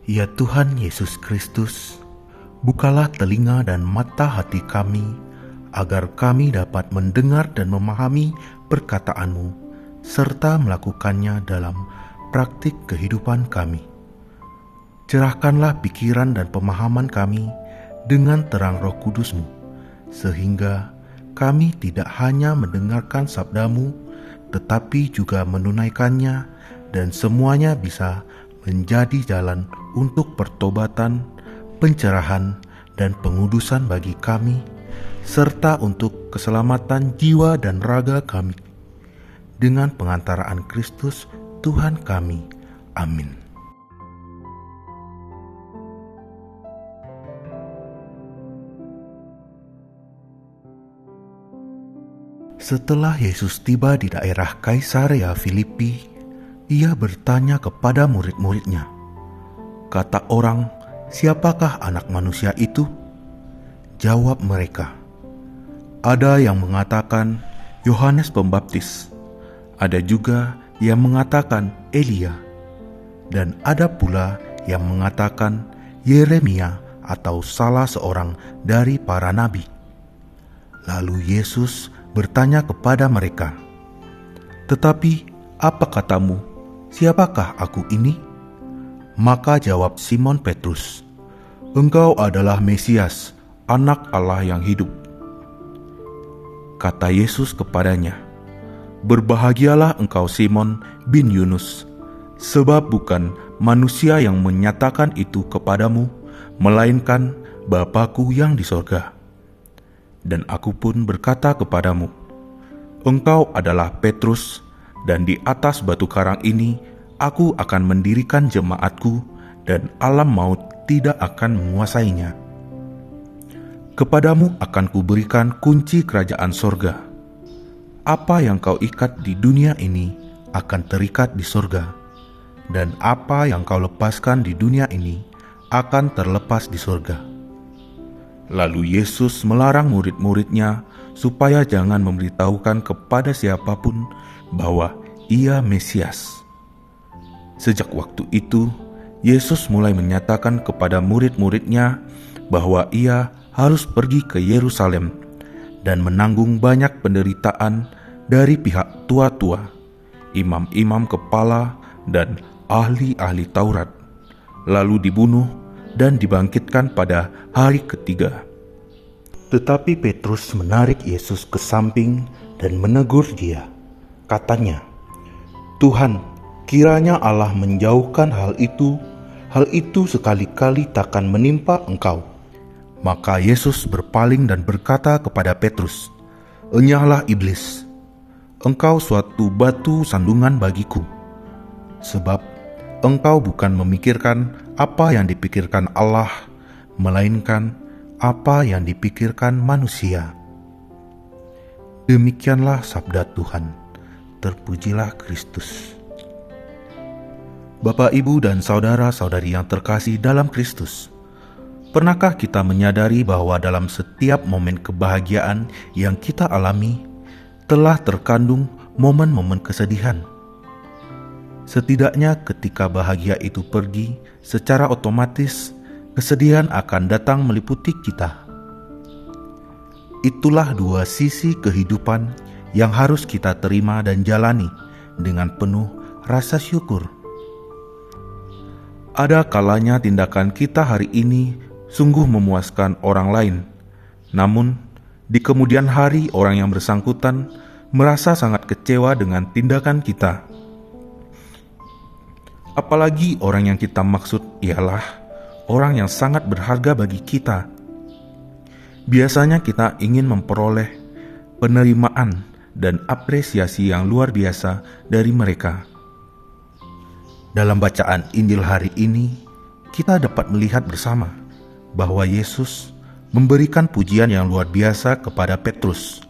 Ya Tuhan Yesus Kristus, bukalah telinga dan mata hati kami, agar kami dapat mendengar dan memahami perkataan-Mu, serta melakukannya dalam praktik kehidupan kami. Cerahkanlah pikiran dan pemahaman kami dengan terang Roh Kudus-Mu, sehingga kami tidak hanya mendengarkan sabda-Mu, tetapi juga menunaikannya, dan semuanya bisa menjadi jalan untuk pertobatan, pencerahan, dan pengudusan bagi kami, serta untuk keselamatan jiwa dan raga kami. Dengan pengantaraan Kristus, Tuhan kami. Amin. Setelah Yesus tiba di daerah Kaisarea Filipi, Ia bertanya kepada murid-muridnya, "Kata orang, siapakah anak manusia itu?" Jawab mereka, "Ada yang mengatakan Yohanes Pembaptis, ada juga yang mengatakan Elia, dan ada pula yang mengatakan Yeremia atau salah seorang dari para nabi." Lalu Yesus bertanya kepada mereka, "Tetapi apa katamu? Siapakah aku ini?" Maka jawab Simon Petrus, "Engkau adalah Mesias, Anak Allah yang hidup." Kata Yesus kepadanya, "Berbahagialah engkau Simon bin Yunus, sebab bukan manusia yang menyatakan itu kepadamu, melainkan Bapa-Ku yang di sorga. Dan aku pun berkata kepadamu, engkau adalah Petrus, dan di atas batu karang ini aku akan mendirikan jemaatku, dan alam maut tidak akan menguasainya. Kepadamu akan kuberikan kunci kerajaan sorga. Apa yang kau ikat di dunia ini akan terikat di sorga, dan apa yang kau lepaskan di dunia ini akan terlepas di sorga." Lalu Yesus melarang murid-muridnya supaya jangan memberitahukan kepada siapapun bahwa Ia Mesias. Sejak waktu itu, Yesus mulai menyatakan kepada murid-muridnya bahwa Ia harus pergi ke Yerusalem dan menanggung banyak penderitaan dari pihak tua-tua, imam-imam kepala, dan ahli-ahli Taurat, lalu dibunuh dan dibangkitkan pada hari ketiga. Tetapi Petrus menarik Yesus ke samping dan menegur Dia. Katanya, "Tuhan, kiranya Allah menjauhkan hal itu sekali-kali takkan menimpa engkau." Maka Yesus berpaling dan berkata kepada Petrus, "Enyahlah iblis, engkau suatu batu sandungan bagiku, sebab engkau bukan memikirkan apa yang dipikirkan Allah, melainkan apa yang dipikirkan manusia." Demikianlah sabda Tuhan. Terpujilah Kristus. Bapak, Ibu, dan saudara-saudari yang terkasih dalam Kristus, pernahkah kita menyadari bahwa dalam setiap momen kebahagiaan yang kita alami telah terkandung momen-momen kesedihan? Setidaknya ketika bahagia itu pergi, secara otomatis kesedihan akan datang meliputi kita. Itulah dua sisi kehidupan yang harus kita terima dan jalani dengan penuh rasa syukur. Ada kalanya tindakan kita hari ini sungguh memuaskan orang lain, namun di kemudian hari orang yang bersangkutan merasa sangat kecewa dengan tindakan kita. Apalagi orang yang kita maksud ialah orang yang sangat berharga bagi kita. Biasanya kita ingin memperoleh penerimaan dan apresiasi yang luar biasa dari mereka. Dalam bacaan Injil hari ini, kita dapat melihat bersama bahwa Yesus memberikan pujian yang luar biasa kepada Petrus.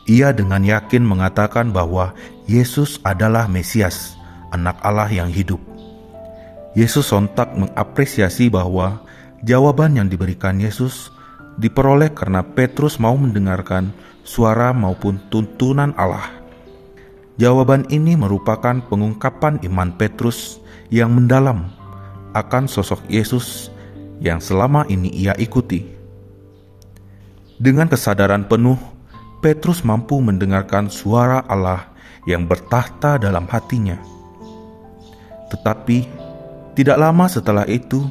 Ia dengan yakin mengatakan bahwa Yesus adalah Mesias, Anak Allah yang hidup. Yesus sontak mengapresiasi bahwa jawaban yang diberikan Yesus diperoleh karena Petrus mau mendengarkan suara maupun tuntunan Allah. Jawaban ini merupakan pengungkapan iman Petrus yang mendalam akan sosok Yesus yang selama ini ia ikuti. Dengan kesadaran penuh, Petrus mampu mendengarkan suara Allah yang bertahta dalam hatinya. Tetapi tidak lama setelah itu,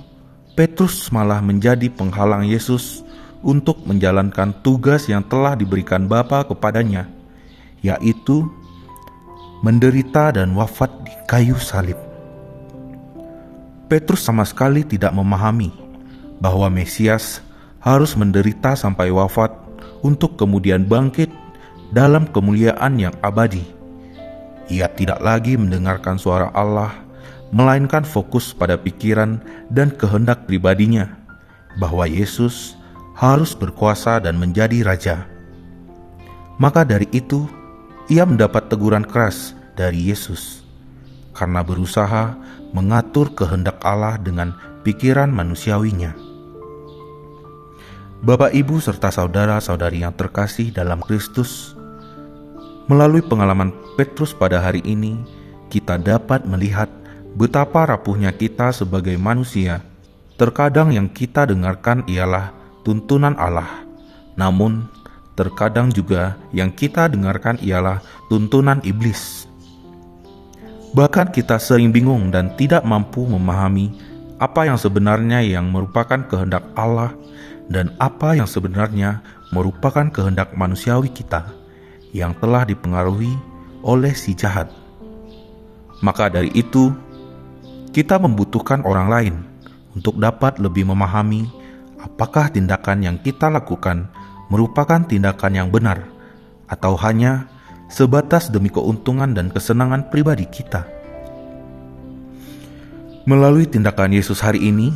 Petrus malah menjadi penghalang Yesus untuk menjalankan tugas yang telah diberikan Bapa kepadanya, yaitu menderita dan wafat di kayu salib. Petrus sama sekali tidak memahami bahwa Mesias harus menderita sampai wafat untuk kemudian bangkit dalam kemuliaan yang abadi. Ia tidak lagi mendengarkan suara Allah, melainkan fokus pada pikiran dan kehendak pribadinya bahwa Yesus harus berkuasa dan menjadi raja. Maka dari itu, ia mendapat teguran keras dari Yesus karena berusaha mengatur kehendak Allah dengan pikiran manusiawinya. Bapak, Ibu, serta saudara-saudari yang terkasih dalam Kristus, melalui pengalaman Petrus pada hari ini, kita dapat melihat betapa rapuhnya kita sebagai manusia. Terkadang yang kita dengarkan ialah tuntunan Allah, namun terkadang juga yang kita dengarkan ialah tuntunan iblis. Bahkan kita sering bingung dan tidak mampu memahami apa yang sebenarnya yang merupakan kehendak Allah dan apa yang sebenarnya merupakan kehendak manusiawi kita yang telah dipengaruhi oleh si jahat. Maka dari itu, kita membutuhkan orang lain untuk dapat lebih memahami apakah tindakan yang kita lakukan merupakan tindakan yang benar atau hanya sebatas demi keuntungan dan kesenangan pribadi kita. Melalui tindakan Yesus hari ini,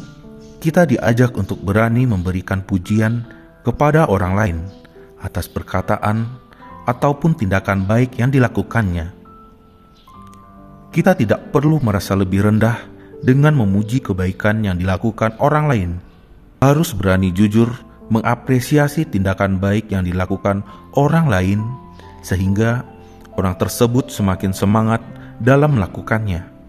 kita diajak untuk berani memberikan pujian kepada orang lain atas perkataan ataupun tindakan baik yang dilakukannya. Kita tidak perlu merasa lebih rendah dengan memuji kebaikan yang dilakukan orang lain. Harus berani jujur mengapresiasi tindakan baik yang dilakukan orang lain, sehingga orang tersebut semakin semangat dalam melakukannya.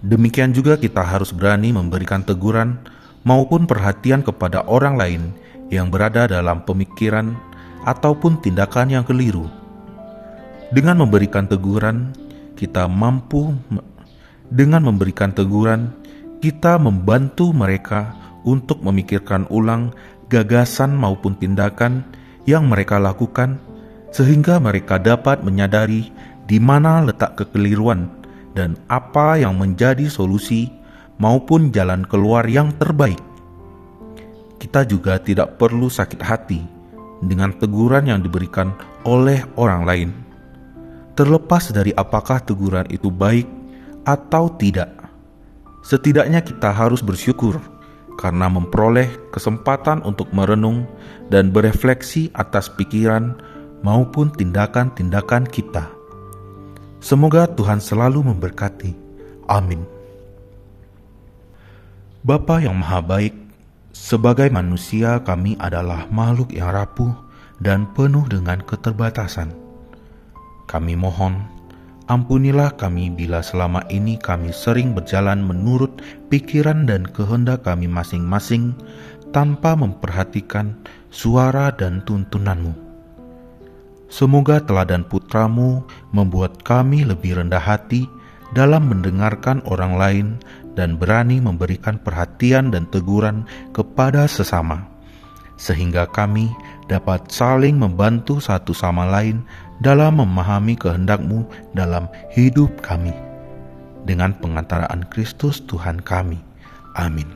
Demikian juga kita harus berani memberikan teguran maupun perhatian kepada orang lain yang berada dalam pemikiran ataupun tindakan yang keliru. Dengan memberikan teguran, kita membantu mereka untuk memikirkan ulang gagasan maupun tindakan yang mereka lakukan, sehingga mereka dapat menyadari di mana letak kekeliruan dan apa yang menjadi solusi maupun jalan keluar yang terbaik. Kita juga tidak perlu sakit hati dengan teguran yang diberikan oleh orang lain, terlepas dari apakah teguran itu baik atau tidak. Setidaknya kita harus bersyukur karena memperoleh kesempatan untuk merenung dan berefleksi atas pikiran maupun tindakan-tindakan kita. Semoga Tuhan selalu memberkati. Amin. Bapa yang Maha Baik, sebagai manusia kami adalah makhluk yang rapuh dan penuh dengan keterbatasan. Kami mohon, ampunilah kami bila selama ini kami sering berjalan menurut pikiran dan kehendak kami masing-masing tanpa memperhatikan suara dan tuntunan-Mu. Semoga teladan Putra-Mu membuat kami lebih rendah hati dalam mendengarkan orang lain dan berani memberikan perhatian dan teguran kepada sesama, sehingga kami dapat saling membantu satu sama lain dalam memahami kehendak-Mu dalam hidup kami. Dengan pengantaraan Kristus Tuhan kami. Amin.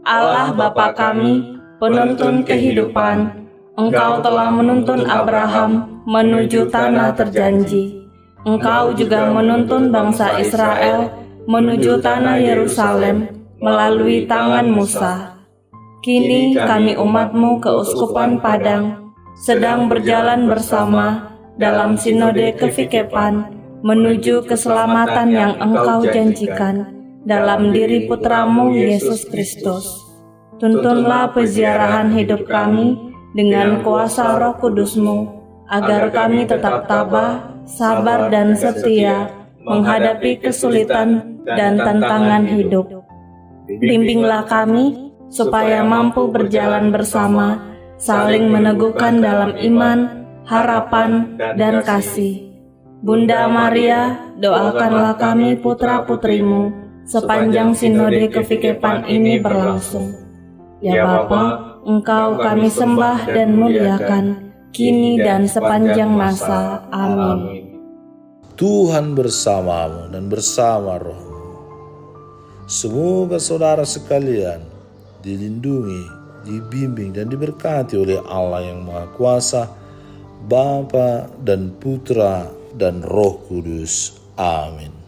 Allah Bapa kami, penuntun kehidupan, Engkau telah menuntun Abraham menuju tanah terjanji. Engkau juga menuntun bangsa Israel menuju tanah Yerusalem melalui tangan Musa. Kini kami umat-Mu keuskupan Padang sedang berjalan bersama dalam sinode kefikepan menuju keselamatan yang Engkau janjikan dalam diri Putra-Mu Yesus Kristus. Tuntunlah peziarahan hidup kami dengan kuasa Roh Kudus-Mu, agar kami tetap tabah, sabar dan setia menghadapi kesulitan dan tantangan hidup. Bimbinglah kami supaya mampu berjalan bersama, saling meneguhkan dalam iman, harapan, dan kasih. Bunda Maria, doakanlah kami putra-putrimu sepanjang sinode kefikepan ini berlangsung. Ya Bapa, Engkau kami sembah dan muliakan, kini dan sepanjang masa. Amin. Tuhan bersamamu dan bersama rohmu. Semoga saudara sekalian dilindungi, dibimbing dan diberkati oleh Allah yang Maha Kuasa, Bapa dan Putra dan Roh Kudus. Amin.